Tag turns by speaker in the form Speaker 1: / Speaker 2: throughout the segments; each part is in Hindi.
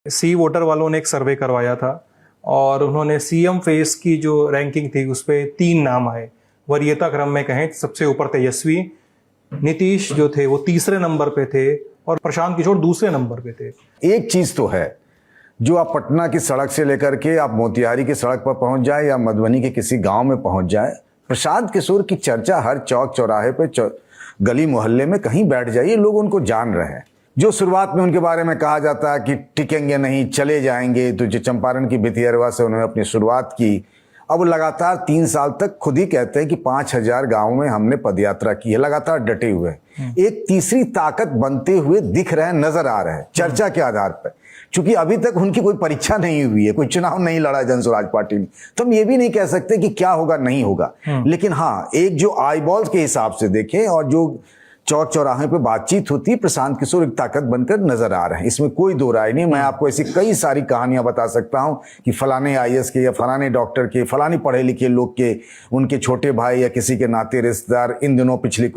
Speaker 1: सी वोटर वालों ने एक सर्वे करवाया था और उन्होंने सीएम फेस की जो रैंकिंग थी उस पर 3 नाम आए। वरीयता क्रम में कहें सबसे ऊपर तेजस्वी, नीतीश जो थे वो तीसरे नंबर पे थे और प्रशांत किशोर दूसरे नंबर पे थे।
Speaker 2: एक चीज तो है, जो आप पटना की सड़क से लेकर के आप मोतिहारी की सड़क पर पहुंच जाए या मधुबनी के किसी गांव में पहुंच जाए, प्रशांत किशोर की चर्चा हर चौक चौराहे पे गली मोहल्ले में कहीं बैठ जाइए, लोग उनको जान रहे हैं। जो शुरुआत में उनके बारे में कहा जाता है कि टिकेंगे नहीं, चले जाएंगे, तो जो चंपारण की भितिहरवा से उन्होंने अपनी शुरुआत की, अब लगातार 3 साल तक खुद ही कहते हैं कि 5000 गाँव में हमने पदयात्रा की है, लगातार डटे हुए हैं। एक तीसरी ताकत बनते हुए दिख रहे हैं, नजर आ रहे हैं चर्चा के आधार पर। चूंकि अभी तक उनकी कोई परीक्षा नहीं हुई है, कोई चुनाव नहीं लड़ा जन स्वराज पार्टी ने, तो हम ये भी नहीं कह सकते कि क्या होगा नहीं होगा। लेकिन हाँ, एक जो आई बॉल्स के हिसाब से देखें और जो चौक चौराहे पे बातचीत होती है, प्रशांत किशोर एक ताकत बनकर नजर आ रहे हैं, इसमें कोई दो राय नहीं। मैं आपको ऐसी कई सारी कहानियां बता सकता हूं कि फलाने आईएएस के या फलाने डॉक्टर के, फलाने पढ़े लिखे लोग के, उनके छोटे भाई या किसी के नाते रिश्तेदार इन दिनों पिछले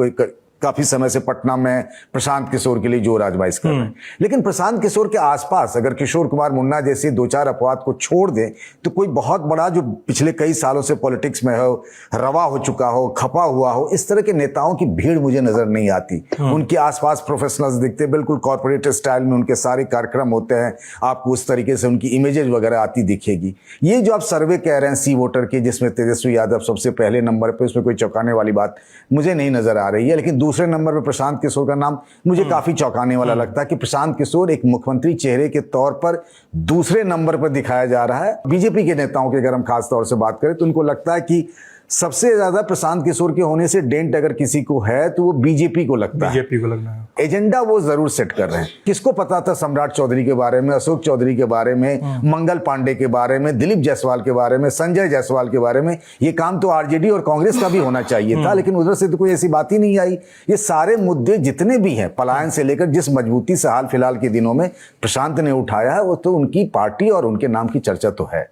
Speaker 2: काफी समय से पटना में प्रशांत किशोर के लिए जोर आजमाइश कर रहे हैं। लेकिन प्रशांत किशोर के आसपास अगर किशोर कुमार मुन्ना जैसे 2-4 अपवाद को छोड़ दें तो कोई बहुत बड़ा जो पिछले कई सालों से पॉलिटिक्स में हो, रवा हो चुका हो, खपा हुआ हो, इस तरह के नेताओं की भीड़ मुझे नजर नहीं आती। उनके आसपास प्रोफेशनल्स दिखते, बिल्कुल कॉर्पोरेट स्टाइल में उनके सारे कार्यक्रम होते हैं, आपको उस तरीके से उनकी इमेजेस वगैरह आती दिखेगी। ये जो आप सर्वे कह रहे हैं सी वोटर के, जिसमें तेजस्वी यादव सबसे पहले नंबर पे, उसमें कोई चौंकाने वाली बात मुझे नहीं नजर आ रही है। लेकिन दूसरे नंबर पर प्रशांत किशोर का नाम मुझे काफी चौंकाने वाला लगता है कि प्रशांत किशोर एक मुख्यमंत्री चेहरे के तौर पर दूसरे नंबर पर दिखाया जा रहा है। बीजेपी के नेताओं की अगर हम खास तौर से बात करें तो उनको लगता है कि सबसे ज्यादा प्रशांत किशोर के होने से डेंट अगर किसी को है तो वो बीजेपी को लगता है,
Speaker 1: बीजेपी को लगना है।
Speaker 2: एजेंडा वो जरूर सेट कर रहे हैं। किसको पता था सम्राट चौधरी के बारे में, अशोक चौधरी के बारे में, मंगल पांडे के बारे में, दिलीप जायसवाल के बारे में, संजय जायसवाल के बारे में। ये काम तो आरजेडी और कांग्रेस का भी होना चाहिए था, लेकिन उधर से तो कोई ऐसी बात ही नहीं आई। ये सारे मुद्दे जितने भी हैं, पलायन से लेकर जिस मजबूती से हाल फिलहाल के दिनों में प्रशांत ने उठाया है, वो तो उनकी पार्टी और उनके नाम की चर्चा तो है।